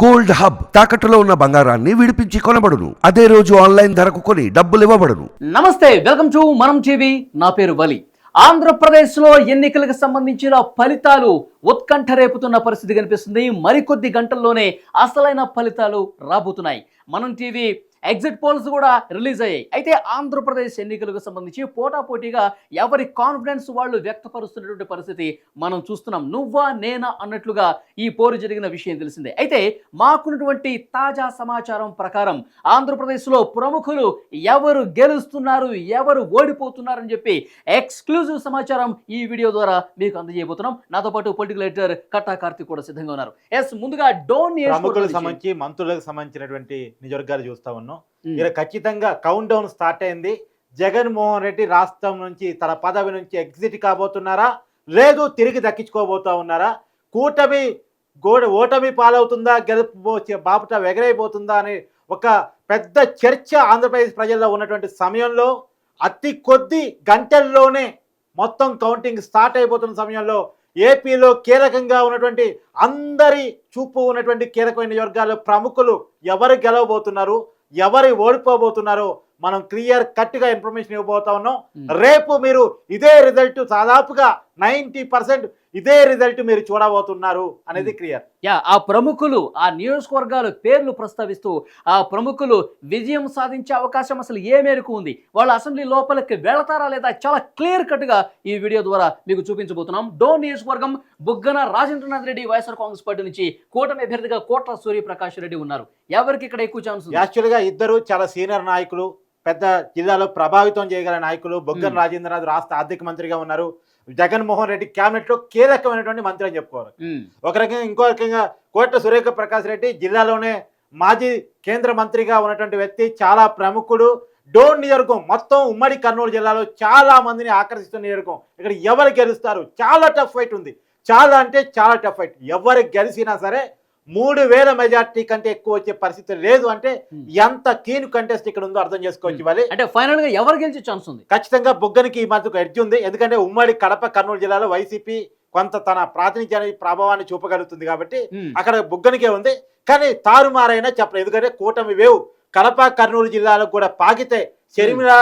Gold hub తాకట్టులో ఉన్న బంగారాన్ని విడిపించి కొనబడును. అదే రోజు ఆన్లైన్ ధరకు కొని డబ్బులు ఇవ్వబడును. నమస్తే, వెల్కమ్ టు మనం టీవీ. నా పేరు వలి. ఆంధ్రప్రదేశ్లో ఎన్నికలకు సంబంధించిన ఫలితాలు ఉత్కంఠ రేపుతున్న పరిస్థితి కనిపిస్తుంది. మరికొద్ది గంటల్లోనే అసలైన ఫలితాలు రాబోతున్నాయి. మనం టీవీ ఎగ్జిట్ పోల్స్ కూడా రిలీజ్ అయ్యాయి. అయితే ఆంధ్రప్రదేశ్ ఎన్నికలకు సంబంధించి పోటాపోటీగా ఎవరి కాన్ఫిడెన్స్ వాళ్ళు వ్యక్తపరుస్తున్నటువంటి పరిస్థితి మనం చూస్తున్నాం. నువ్వా నేనా అన్నట్లుగా ఈ పోరు జరిగిన విషయం తెలిసిందే. అయితే మాకున్నటువంటి తాజా సమాచారం ప్రకారం ఆంధ్రప్రదేశ్లో ప్రముఖులు ఎవరు గెలుస్తున్నారు, ఎవరు ఓడిపోతున్నారని చెప్పి ఎక్స్క్లూజివ్ సమాచారం ఈ వీడియో ద్వారా మీకు అందజేయబోతున్నాం. నాతో పాటు పొలిటికల్ ఎడిటర్ కట్టా కార్తిక్ కూడా సిద్ధంగా ఉన్నారు. ముందుగా డోన్ ప్రముఖులకు సంబంధించి మంత్రులకు సంబంధించినటువంటి నిజవర్గాలు చూస్తా ఉన్నాం. ఇక్కడ ఖచ్చితంగా కౌంట్ డౌన్ స్టార్ట్ అయింది. జగన్మోహన్ రెడ్డి రాష్ట్రం నుంచి తన పదవి నుంచి ఎగ్జిట్ కాబోతున్నారా, లేదు తిరిగి దక్కించుకోబోతా ఉన్నారా, కూటమి ఓటమి పాలవుతుందా, గెలుపు బాపుట ఎగరైపోతుందా అనే ఒక పెద్ద చర్చ ఆంధ్రప్రదేశ్ ప్రజల్లో ఉన్నటువంటి సమయంలో అతి కొద్ది గంటల్లోనే మొత్తం కౌంటింగ్ స్టార్ట్ అయిపోతున్న సమయంలో ఏపీలో కీలకంగా ఉన్నటువంటి అందరి చూపు ఉన్నటువంటి కీలకమైన వర్గాలు ప్రముఖులు ఎవరు గెలవబోతున్నారు, ఎవరు ఓడిపోబోతున్నారో మనం క్లియర్ కట్గా ఇన్ఫర్మేషన్ ఇవ్వబోతా ఉన్నాం. రేపు మీరు ఇదే రిజల్ట్ దాదాపుగా 90% ఇదే రిజల్ట్ మీరు చూడబోతున్నారు అనేది క్లియర్. ఆ ప్రముఖులు ఆ నియోజకవర్గాల పేర్లు ప్రస్తావిస్తూ ఆ ప్రముఖులు విజయం సాధించే అవకాశం అసలు ఏ మేరకు ఉంది, వాళ్ళు అసెంబ్లీ లోపలికి వెళతారా లేదా, చాలా క్లియర్ కట్గా ఈ వీడియో ద్వారా మీకు చూపించబోతున్నాం. డోన్ నియోజకవర్గం బుగ్గన రాజేంద్రనాథ్ రెడ్డి వైఎస్ఆర్ కాంగ్రెస్ పార్టీ నుంచి కూటమి అభ్యర్థిగా కోట్ల సూర్యప్రకాష్ రెడ్డి ఉన్నారు. ఎవరికి ఇక్కడ ఎక్కువ ఛాన్స్ ఉంది? యాక్చువల్గా ఇద్దరు చాలా సీనియర్ నాయకులు, పెద్ద జిల్లాలో ప్రభావితం చేయగల నాయకులు. బుగ్గన రాజేంద్రనాథ్ రాష్ట్ర ఆర్థిక మంత్రిగా ఉన్నారు. జగన్మోహన్ రెడ్డి క్యాబినెట్ లో కీలకమైనటువంటి మంత్రి అని చెప్పుకోవాలి. ఒక రకంగా ఇంకో రకంగా కోట్ల సూర్యప్రకాష్ రెడ్డి జిల్లాలోనే మాజీ కేంద్ర మంత్రిగా ఉన్నటువంటి వ్యక్తి, చాలా ప్రముఖుడు. డోన్ నియోజకవర్గం మొత్తం ఉమ్మడి కర్నూలు జిల్లాలో చాలా మందిని ఆకర్షిస్తున్న నియోజకవర్గం. ఇక్కడ ఎవరు గెలుస్తారు, చాలా టఫ్ ఫైట్ ఉంది. చాలా అంటే చాలా టఫ్ ఫైట్. ఎవరు గెలిచినా సరే 3000 మెజార్టీ కంటే ఎక్కువ వచ్చే పరిస్థితి లేదు. అంటే ఎంత కీన్ కంటెస్ట్ ఇక్కడ ఉందో అర్థం చేసుకోవచ్చు. ఇవ్వాలి అంటే ఫైనల్ గా ఎవరు గెలిచే ఛాన్స్ ఉంది? ఖచ్చితంగా బుగ్గనికి ఈ మధ్యకు ఎడ్జ్ ఉంది. ఎందుకంటే ఉమ్మడి కడప కర్నూలు జిల్లాలో వైసీపీ కొంత తన ప్రాతినిధ్యాన్ని ప్రభావాన్ని చూపగలుగుతుంది కాబట్టి అక్కడ బుగ్గనికే ఉంది. కానీ తారుమారైనా చెప్పలేదు. ఎందుకంటే కూటమి వేవ్ కడప కర్నూలు జిల్లాలకు కూడా పాకితే షర్మిల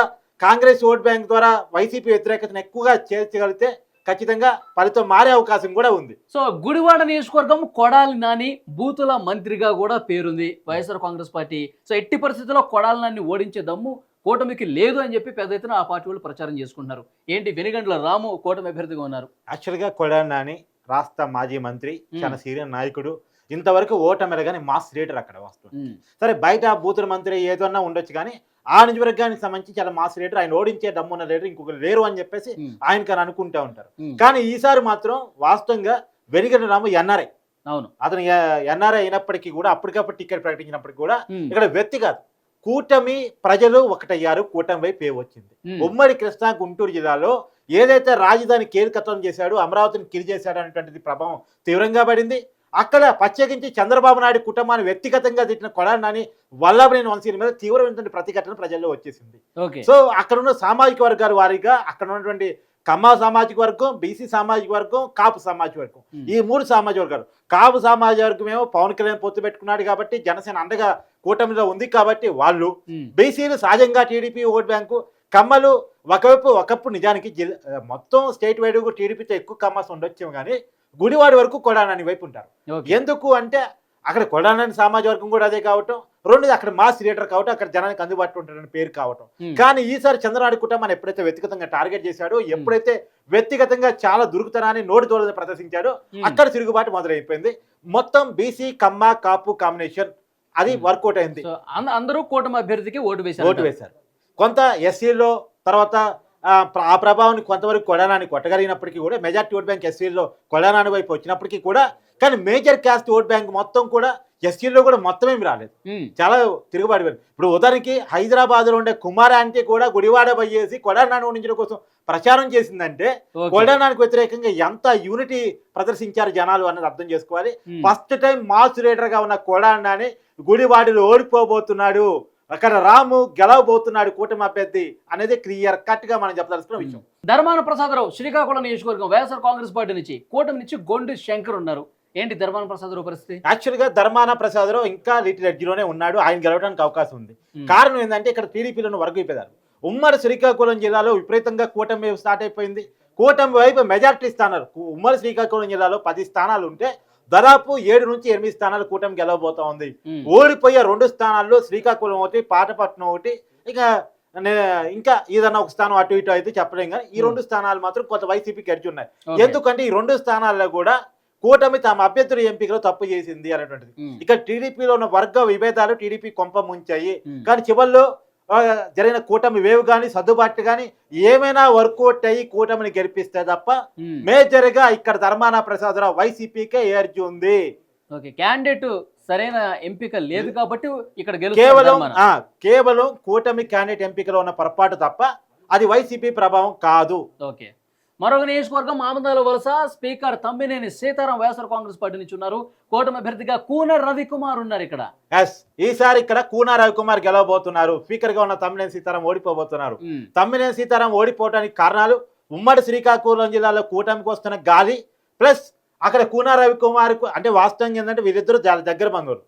కాంగ్రెస్ ఓట్ బ్యాంక్ ద్వారా వైసీపీ వ్యతిరేకతను ఎక్కువగా చేర్చగలిగితే ఖచ్చితంగా ఫలితం మారే అవకాశం కూడా ఉంది. సో గుడివాడ నియోజకవర్గం కొడాలి నాని బూతుల మంత్రిగా కూడా పేరుంది వైఎస్ఆర్ కాంగ్రెస్ పార్టీ. సో ఎట్టి పరిస్థితుల్లో కొడాలి నాని ఓడించే దమ్ము కూటమికి లేదు అని చెప్పి పెద్ద ఎత్తున ఆ పార్టీ వాళ్ళు ప్రచారం చేసుకుంటున్నారు. ఏంటి, వెనుగండ్ల రాము కూటమి అభ్యర్థిగా ఉన్నారు. యాక్చువల్గా కొడాలి నాని రాష్ట్ర మాజీ మంత్రి, చాలా సీనియర్ నాయకుడు. ఇంతవరకు ఓటమి కానీ మాస్ లీడర్ అక్కడ వస్తుంది. సరే బయట బూతుల మంత్రి ఏదన్నా ఉండొచ్చు, కానీ ఆ నియోజకవర్గానికి సంబంధించి చాలా మాస్ లీడర్, ఆయన ఓడించే దమ్మున్న లీడర్ ఇంకొకరు లేరు అని చెప్పేసి ఆయనకి అనుకుంటూ ఉంటారు. కానీ ఈసారి మాత్రం వాస్తవంగా వెనుగండ్ల రాము ఎన్ఆర్ఐ. అవును, అతను ఎన్ఆర్ఐ అయినప్పటికీ కూడా అప్పటికప్పుడు టికెట్ ప్రకటించినప్పటికీ కూడా ఇక్కడ వ్యక్తి కాదు, కూటమి ప్రజలు ఒకటయ్యారు. కూటమి వైపు వచ్చింది. ఉమ్మడి కృష్ణా గుంటూరు జిల్లాలో ఏదైతే రాజధాని కేంద్రీకృతం చేశాడు, అమరావతిని కిరి చేశాడు అనేటువంటిది ప్రభావం తీవ్రంగా పడింది. అక్కడ ప్రత్యేకించి చంద్రబాబు నాయుడు కుటుంబాన్ని వ్యక్తిగతంగా తిట్టిన కొడాలి నాని వల్లభనేని వంశీ మీద తీవ్రమైనటువంటి ప్రతిఘటన ప్రజల్లో వచ్చేసింది. సో అక్కడ ఉన్న సామాజిక వర్గాల వారీగా అక్కడ ఉన్నటువంటి కమ్మ సామాజిక వర్గం, బీసీ సామాజిక వర్గం, కాపు సామాజిక వర్గం, ఈ 3 సామాజిక వర్గాలు. కాపు సామాజిక వర్గం ఏమో పవన్ కళ్యాణ్ పొత్తు పెట్టుకున్నాడు కాబట్టి, జనసేన అండగా కూటమిలో ఉంది కాబట్టి వాళ్ళు, బీసీలు సహజంగా టీడీపీ ఓట్ బ్యాంకు, కమ్మలు ఒకప్పుడు నిజానికి మొత్తం స్టేట్ వైడ్ టీడీపీతో ఎక్కువ కమ్మస్ ఉండొచ్చేమో కానీ గుడివాడి వరకు కొడాలని వైపు ఉంటారు. ఎందుకు అంటే అక్కడ కొడాలని సామాజిక వర్గం కూడా అదే కావటం, రెండోది అక్కడ మాస్ లీడర్ కావటం, అక్కడ జనానికి అందుబాటులో ఉంటారని పేరు కావటం. కానీ ఈసారి చంద్రబాబు కుటుంబాన్ని ఎప్పుడైతే వ్యక్తిగతంగా టార్గెట్ చేశాడో, ఎప్పుడైతే వ్యక్తిగతంగా చాలా దురుకుతనాన్ని నోటి దోళన ప్రదర్శించాడో అక్కడ తిరుగుబాటు మొదలైపోయింది. మొత్తం బీసీ కమ్మ కాపు కాంబినేషన్ అది వర్కౌట్ అయింది. అందరూ కూటమి అభ్యర్థికి ఓటు వేశారు. కొంత ఎస్సీలో తర్వాత ఆ ప్రభావాన్ని కొంతవరకు కొడానాన్ని కొట్టగలిగినప్పటికీ కూడా మెజార్టీ ఓట్ బ్యాంక్ ఎస్సీలో కొడానాని వైపు వచ్చినప్పటికీ కూడా, కానీ మేజర్ క్యాస్ట్ ఓట్ బ్యాంక్ మొత్తం కూడా ఎస్సీలో కూడా మొత్తం ఏమి రాలేదు, చాలా తిరుగుబాటు. ఇప్పుడు ఉదాహరణకి హైదరాబాద్లో ఉండే కుమార్ ఆంటీ కూడా గుడివాడ పోయేసి కొడానాన్ని ఓడించడం కోసం ప్రచారం చేసిందంటే కొడానానికి వ్యతిరేకంగా ఎంత యూనిటీ ప్రదర్శించారు జనాలు అన్నది అర్థం చేసుకోవాలి. ఫస్ట్ టైం మాస్ లీడర్గా ఉన్న కొడానాని గుడివాడిలో ఓడిపోబోతున్నాడు, అక్కడ రాము గెలవబోతున్నాడు కూటమి అభ్యర్థి అనేది క్లియర్ కట్ గా మనం చెప్పదలుచుకున్న విషయం. ధర్మాన ప్రసాదరావు శ్రీకాకుళం నియోజకవర్గం వైఎస్ఆర్ కాంగ్రెస్ పార్టీ నుంచి కూటమి నుంచి గొండు శంకర్ ఉన్నారు. ఏంటి ధర్మాన ప్రసాద్ రావు పరిస్థితి? యాక్చువల్ గా ధర్మాన ప్రసాదరావు ఇంకా లిటిల్ ఎడ్జ్లోనే ఉన్నాడు. ఆయన గెలవడానికి అవకాశం ఉంది. కారణం ఏంటంటే ఇక్కడ టీడీపీలో వర్గ విభేదాలు. ఉమ్మడి శ్రీకాకుళం జిల్లాలో విపరీతంగా కూటమి వైపు స్టార్ట్ అయిపోయింది. కూటమి వైపు మెజార్టీ స్థానాలు ఉమ్మడి శ్రీకాకుళం జిల్లాలో 10 స్థానాలు ఉంటే దాదాపు 7 నుంచి 8 స్థానాలు కూటమి గెలవబోతా ఉంది. ఓడిపోయే 2 స్థానాల్లో శ్రీకాకుళం ఒకటి, పాటపట్నం ఒకటి, ఇంకా ఏదన్నా ఒక స్థానం అటు ఇటు అయితే చెప్పలేం. కానీ ఈ 2 స్థానాలు మాత్రం కొంత వైసీపీకి ఎడ్జ్ ఉన్నాయి. ఎందుకంటే ఈ 2 స్థానాల్లో కూడా కూటమి తమ అభ్యర్థుల ఎంపికలో తప్పు చేసింది అనేటువంటిది. ఇక్కడ టీడీపీలో ఉన్న వర్గ విభేదాలు టీడీపీ కొంప ముంచాయి. కానీ చివరిలో జరిగిన కూటమి వేవ్ కానీ సర్దుబాటు కానీ ఏమైనా వర్కౌట్ అయ్యి కూటమిని గెలిపిస్తే తప్ప మేజర్ గా ఇక్కడ ధర్మాన ప్రసాదరావు వైసీపీకే ఏర్జీ ఉంది. క్యాండిడేట్ సరైన ఎంపిక లేదు కాబట్టి ఇక్కడ కేవలం కూటమి క్యాండిడేట్ ఎంపికలో ఉన్న పొరపాటు తప్ప అది వైసీపీ ప్రభావం కాదు. ఓకే, మరొక నియోజకవర్గం ఆమందాల వలస. స్పీకర్ తమ్మినేని సీతారాం వైఎస్ఆర్ కాంగ్రెస్ పార్టీ నుంచి ఉన్నారు. కూటమి అభ్యర్థిగా కూన రవికుమార్ ఉన్నారు. ఇక్కడ ఈసారి ఇక్కడ కూన రవికుమార్ గెలవబోతున్నారు. స్పీకర్ గా ఉన్న తమ్మినేని సీతారాం ఓడిపోబోతున్నారు. తమ్మినేని సీతారాం ఓడిపోవడానికి కారణాలు ఉమ్మడి శ్రీకాకుళం జిల్లాలో కూటమికి వస్తున్న గాలి ప్లస్ అక్కడ కూన రవికుమార్ అంటే వాస్తవం ఏంటంటే వీరిద్దరు చాలా దగ్గర బంధువులు.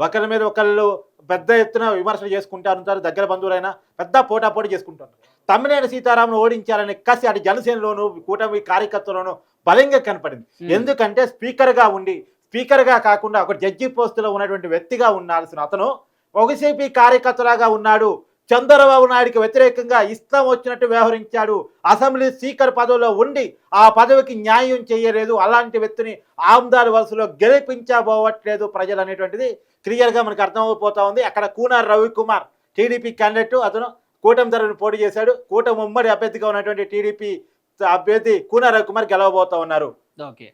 ఒకరి మీద ఒకళ్ళు పెద్ద ఎత్తున విమర్శలు చేసుకుంటారు. దగ్గర బంధువులైనా పెద్ద పోటాపోటీ చేసుకుంటారు. తమ్మినేని సీతారాంను ఓడించాలనే కసి అటు జనసేనలోను కూటమి కార్యకర్తలోను బలంగా కనపడింది. ఎందుకంటే స్పీకర్ గా కాకుండా ఒక జడ్జి పోస్టులో ఉన్నటువంటి వ్యక్తిగా ఉండాల్సిన అతను వైసీపీ కార్యకర్తలాగా ఉన్నాడు. చంద్రబాబు నాయుడికి వ్యతిరేకంగా ఇష్టం వచ్చినట్టు వ్యవహరించాడు. అసెంబ్లీ స్పీకర్ పదవిలో ఉండి ఆ పదవికి న్యాయం చేయలేదు. అలాంటి వ్యక్తిని ఆమ్దాల వలసలో గెలిపించబోవట్లేదు ప్రజలు అనేటువంటిది క్లియర్ గా మనకు అర్థమైపోతా ఉంది. అక్కడ కూన రవికుమార్ టీడీపీ క్యాండిడేట్, అతను కూటమి తరఫున పోటీ చేశాడు. కూటమి ఉమ్మడి అభ్యర్థిగా ఉన్నటువంటి టీడీపీ అభ్యర్థి కూన రవికుమార్ గెలవబోతా ఉన్నారు. ఓకే,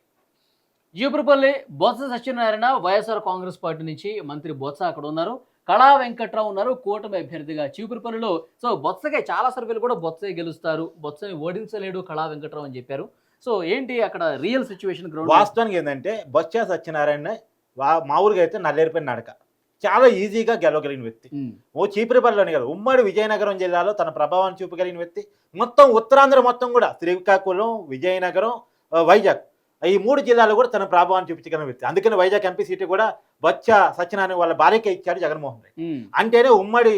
జీపురపల్లి బొత్స సత్యనారాయణ వైఎస్ఆర్ కాంగ్రెస్ పార్టీ నుంచి మంత్రి బొత్స అక్కడ ఉన్నారు. కళా వెంకట్రావు ఉన్నారు కూటమి అభ్యర్థిగా చీపురుపల్లిలో. సో బొత్సకే చాలా సర్వేలు కూడా బొత్సే గెలుస్తారు, బొత్సని ఓడించలేడు కళా వెంకట్రావు అని చెప్పారు. సో ఏంటి అక్కడ రియల్ సిచ్యువేషన్? వాస్తవానికి ఏంటంటే బొత్స సత్యనారాయణ మామూలుగా అయితే నల్లేరుపై నడక చాలా ఈజీగా గెలవగలిగిన వ్యక్తి. ఓ చీపురుపల్లిలోనే కాదు, ఉమ్మడి విజయనగరం జిల్లాలో తన ప్రభావాన్ని చూపగలిగిన వ్యక్తి. మొత్తం ఉత్తరాంధ్ర మొత్తం కూడా శ్రీకాకుళం, విజయనగరం, వైజాగ్ ఈ 3 జిల్లాలు కూడా తన ప్రభావాన్ని చూపించగలిగిన వ్యక్తి. అందుకని వైజాగ్ ఎంపీ సీటు కూడా బొత్స సత్యనారాయణ వాళ్ళ భార్యకే ఇచ్చాడు జగన్మోహన్ రెడ్డి. అంటేనే ఉమ్మడి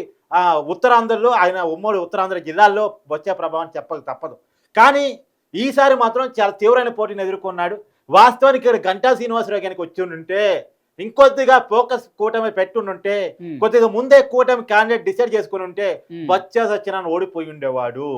ఉత్తరాంధ్రలో ఉమ్మడి ఉత్తరాంధ్ర జిల్లాల్లో బొత్స ప్రభావం చెప్పక తప్పదు. కానీ ఈసారి మాత్రం చాలా తీవ్రమైన పోటీని ఎదుర్కొన్నాడు. వాస్తవానికి ఇక్కడ గంటా శ్రీనివాసరావు కనుక వచ్చి ఉంటే, ఇంకొద్దిగా ఫోకస్ కూటమి పెట్టుంటే, కొద్దిగా ముందే కూటమి క్యాండిడేట్ డిసైడ్ చేసుకుని ఉంటే బొత్స సత్యనారాయణ ఓడిపోయి ఉండేవాడు.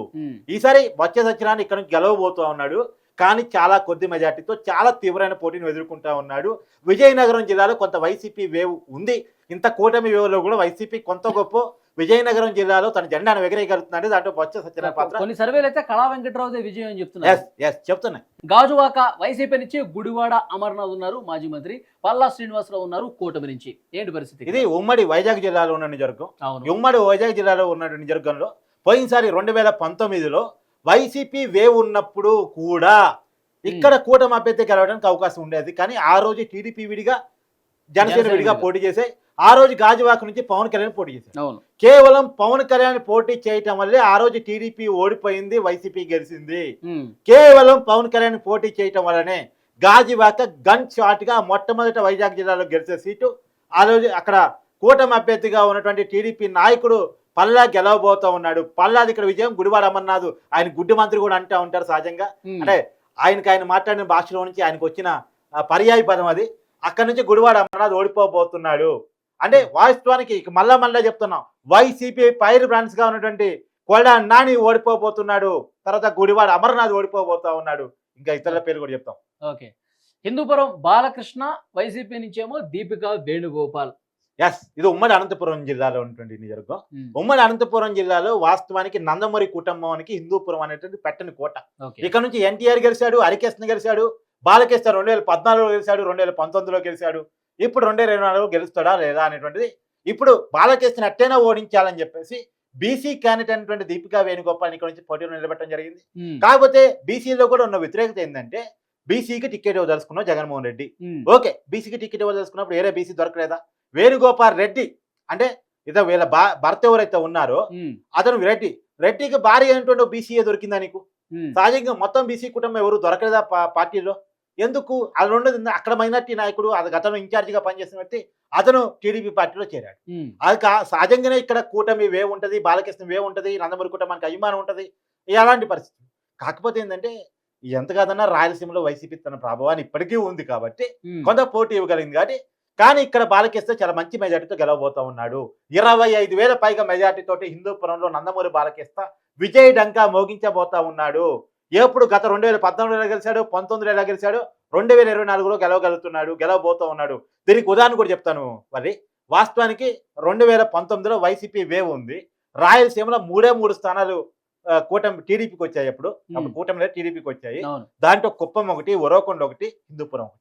ఈసారి బొత్స సత్యనారాయణ ఇక్కడ నుంచి గెలవబోతూ ఉన్నాడు. కానీ చాలా కొద్ది మెజార్టీతో చాలా తీవ్రమైన పోటీని ఎదుర్కొంటా ఉన్నాడు. విజయనగరం జిల్లాలో కొంత వైసీపీ వేవ్ ఉంది. ఇంత కూటమి వేవ్లో కూడా వైసీపీ కొంత గొప్ప విజయనగరం జిల్లాలో తన జెండాను ఎగరేయగలుగుతున్నాడు. దాంట్లో బొత్స సత్యనారాయణ పాత్ర. కొన్ని సర్వేలు అయితే కళా వెంకట్రావు విజయం అని చెప్తున్నారు. చెప్తున్నాయి. గాజువాక వైసీపీ నుంచి గుడివాడ అమర్నాథ్ ఉన్నారు, మాజీ మంత్రి పల్లా శ్రీనివాసరావు ఉన్నారు కూటమి నుంచి. ఏంటి పరిస్థితి? ఇది ఉమ్మడి వైజాగ్ జిల్లాలో ఉన్న నియోజకవర్గం. ఉమ్మడి వైజాగ్ జిల్లాలో ఉన్న నియోజకవర్గంలో పోయినసారి 2019లో వైసీపీ వేవ్ ఉన్నప్పుడు కూడా ఇక్కడ కూటమి అభ్యర్థి గెలవడానికి అవకాశం ఉండేది. కానీ ఆ రోజు టీడీపీ విడిగా, జనసేన విడిగా పోటీ చేసే. ఆ రోజు గాజువాక నుంచి పవన్ కళ్యాణ్ పోటీ చేశారు. కేవలం పవన్ కళ్యాణ్ పోటీ చేయటం వల్లే ఆ రోజు టీడీపీ ఓడిపోయింది, వైసీపీ గెలిచింది. కేవలం పవన్ కళ్యాణ్ పోటీ చేయటం వల్లనే గాజువాక గన్ షాట్ గా మొట్టమొదట వైజాగ్ జిల్లాలో గెలిచే సీటు ఆ రోజు అక్కడ కూటమి అభ్యర్థిగా ఉన్నటువంటి టీడీపీ నాయకుడు పల్లా గెలవబోతా ఉన్నాడు. పల్లాది ఇక్కడ విజయం. గుడివాడ అమర్నాథ్ ఆయన గుడ్డి మంత్రి కూడా అంటూ ఉంటారు సహజంగా. అంటే ఆయన మాట్లాడిన భాషలో నుంచి ఆయనకు వచ్చిన పర్యాయ పదం అది. అక్కడి నుంచి గుడివాడ అమర్నాథ్ ఓడిపోబోతున్నాడు. అంటే వాస్తవానికి మళ్ళా చెప్తున్నాం, వైసీపీ పైర్ బ్రాండ్స్ గా ఉన్నటువంటి కొల్లా నాని ఓడిపోబోతున్నాడు. తర్వాత గుడివాడ అమర్నాథ్ ఓడిపోబోతా ఉన్నాడు. ఇంకా ఇతరుల పేరు కూడా చెప్తాం. ఓకే, హిందూపురం బాలకృష్ణ వైసీపీ నుంచేమో దీపిక వేణుగోపాల్. ఇది ఉమ్మడి అనంతపురం జిల్లాలో ఉన్నటువంటి నియోజకవర్గం. ఉమ్మడి అనంతపురం జిల్లాలో వాస్తవానికి నందమూరి కుటుంబానికి హిందూపురం అనేటువంటి పెట్టని కోట. ఇక్కడ నుంచి ఎన్టీఆర్ గెలిచాడు, హరికృష్ణ గెలిచాడు, బాలకృష్ణ 2014లో గెలిచాడు, 2019లో గెలిచాడు. ఇప్పుడు 2024లో గెలుస్తాడా లేదా అనేటువంటిది. ఇప్పుడు బాలకృష్ణ ఎట్టైనా ఓడించాలని చెప్పేసి బీసీ క్యాండిడేట్ అయినటువంటి దీపికా వేణుగోపాల్ ఇక్కడ నుంచి పోటీలో నిలబెట్టడం జరిగింది. కాకపోతే బీసీలో కూడా ఉన్న వ్యతిరేకత ఏంటంటే, బీసీకి టికెట్ ఇవ్వదలుచుకున్నావు జగన్మోహన్ రెడ్డి. ఓకే, బీసీకి టికెట్ ఇవ్వదలుచుకున్నప్పుడు వేరే బీసీ దొరకలేదా? వేణుగోపాల్ రెడ్డి అంటే ఇతను వీళ్ళ భర్త ఎవరైతే ఉన్నారో అతను రెడ్డికి భార్య అయినటువంటి బీసీఏ దొరికిందా నీకు? సహజంగా మొత్తం బీసీ కుటుంబం ఎవరు దొరకలేదా పార్టీలో? ఎందుకు అది రెండోది అక్కడ మైనార్టీ నాయకుడు అది గతంలో ఇన్ఛార్జిగా పనిచేసిన వ్యక్తి అతను టీడీపీ పార్టీలో చేరాడు. అది సహజంగానే ఇక్కడ కూటమి వే ఉంటుంది, బాలకృష్ణ వే ఉంటుంది, నందమూరి కుటుంబానికి అభిమానం ఉంటుంది, అలాంటి పరిస్థితి. కాకపోతే ఏంటంటే ఎంత కాదన్నా రాయలసీమలో వైసీపీ తన ప్రభావాన్ని ఇప్పటికీ ఉంది కాబట్టి కొంత పోటీ ఇవ్వగలిగింది. కానీ ఇక్కడ బాలకృష్ణ చాలా మంచి మెజార్టీతో గెలవబోతా ఉన్నాడు. 25,000 పైగా మెజార్టీతోటి హిందూపురంలో నందమూరి బాలకృష్ణ విజయ్ డంకా మోగించబోతా ఉన్నాడు. ఎప్పుడు గత 2014లో గెలిచాడు, 19లో గెలిచాడు, 2024లో గెలవబోతా ఉన్నాడు. దీనికి ఉదాహరణ కూడా చెప్తాను. మరి వాస్తవానికి 2019లో వైసీపీ వేవ్ ఉంది. రాయలసీమలో 3 స్థానాలు కూటమి టీడీపీకి వచ్చాయి. అప్పుడు కూటమిలో టీడీపీకి వచ్చాయి. దాంట్లో కుప్పం ఒకటి, ఉరవకొండ ఒకటి, హిందూపురం ఒకటి.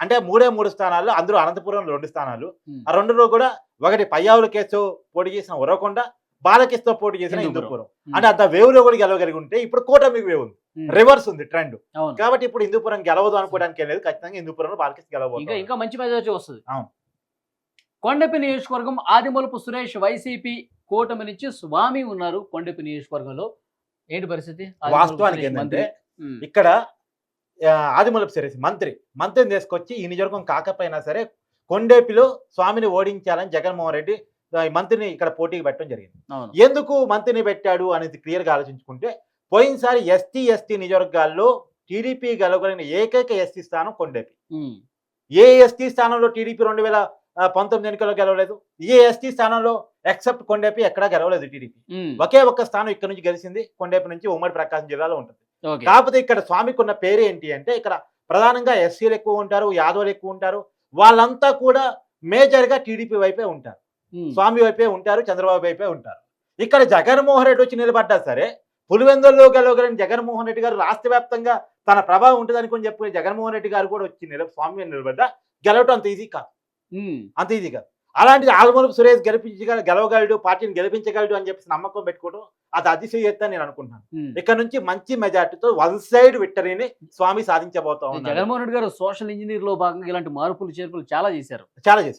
అంటే 3 స్థానాల్లో, అందులో అనంతపురం 2 స్థానాలు. ఆ 2లో కూడా ఒకటి పయ్యావుల కేసు పోటీ చేసిన ఉరవకొండ, బాలకృష్ణ పోటీ చేసిన హిందూపురం. అంటే అంత వేవ్ లో కూడా గెలవగలిగి ఉంటే ఇప్పుడు కూటమికి వేవ్ ఉంది, రివర్స్ ఉంది ట్రెండ్. కాబట్టి ఇప్పుడు హిందూపురం గెలవదు అనుకోవడానికి లేదు. ఖచ్చితంగా హిందూపురంలో బాలకృష్ణ గెలవబోతుంది. ఇంకా మంచి మెజారిటీ వస్తుంది. అవును. కొండపి నియోజకవర్గం ఆదిమూలపు సురేష్ వైసీపీ కూటమి నుంచి స్వామి ఉన్నారు కొండపి నియోజకవర్గంలో. ఏంటి పరిస్థితి? వాస్తవానికి ఏంటంటే ఇక్కడ ఆదిమూలపు సురేష్ మంత్రిని తీసుకొచ్చి ఈ నియోజకవర్గం కాకపోయినా సరే కొండేపిలో స్వామిని ఓడించాలని జగన్మోహన్ రెడ్డి మంత్రిని ఇక్కడ పోటీకి పెట్టడం జరిగింది. ఎందుకు మంత్రిని పెట్టాడు అనేది క్లియర్ గా ఆలోచించుకుంటే, పోయినసారి ఎస్టీ నియోజకవర్గాల్లో టీడీపీ గెలవగలిగిన ఏకైక ఎస్టీ స్థానం కొండేపి. ఏ ఎస్టీ స్థానంలో టీడీపీ 2019 ఎన్నికల్లో గెలవలేదు. ఏ ఎస్టీ స్థానంలో ఎక్సెప్ట్ కొండేపి ఎక్కడా గెలవలేదు టీడీపీ. ఒకే ఒక్క స్థానం ఇక్కడ నుంచి గెలిచింది, కొండేపి నుంచి, ఉమ్మడి ప్రకాశం జిల్లాలో ఉంటుంది. కాకపోతే ఇక్కడ స్వామికి ఉన్న పేరు ఏంటి అంటే, ఇక్కడ ప్రధానంగా ఎస్సీలు ఎక్కువ ఉంటారు, యాదవులు ఎక్కువ ఉంటారు. వాళ్ళంతా కూడా మేజర్ గా టీడీపీ వైపే ఉంటారు, స్వామి వైపే ఉంటారు, చంద్రబాబు వైపే ఉంటారు. ఇక్కడ జగన్మోహన్ రెడ్డి వచ్చి నిలబడ్డా సరే పులివెందుల్లో గెలవగలిగిన జగన్మోహన్ రెడ్డి గారు రాష్ట్ర వ్యాప్తంగా తన ప్రభావం ఉంటుంది అనుకుని చెప్పి జగన్మోహన్ రెడ్డి గారు కూడా వచ్చి స్వామి మీద నిలబడ్డా గెలవటం అంత ఈజీ కాదు. అలాంటిది ఆదిమూలపు సురేష్ గెలవగలడు, పార్టీని గెలిపించగలడు అని చెప్పి నమ్మకం పెట్టుకోవడం అది అతిశయోక్తి నేను అనుకుంటున్నాను. ఇక్కడ నుంచి మంచి మెజార్టీతో 1 సైడ్ విక్టరీని స్వామి సాధించబోతా ఉన్నారు. జగన్మోహన్ రెడ్డి గారు సోషల్ ఇంజనీర్ లో భాగంగా ఇలాంటి మార్పులు చేర్పులు చాలా చేశారు.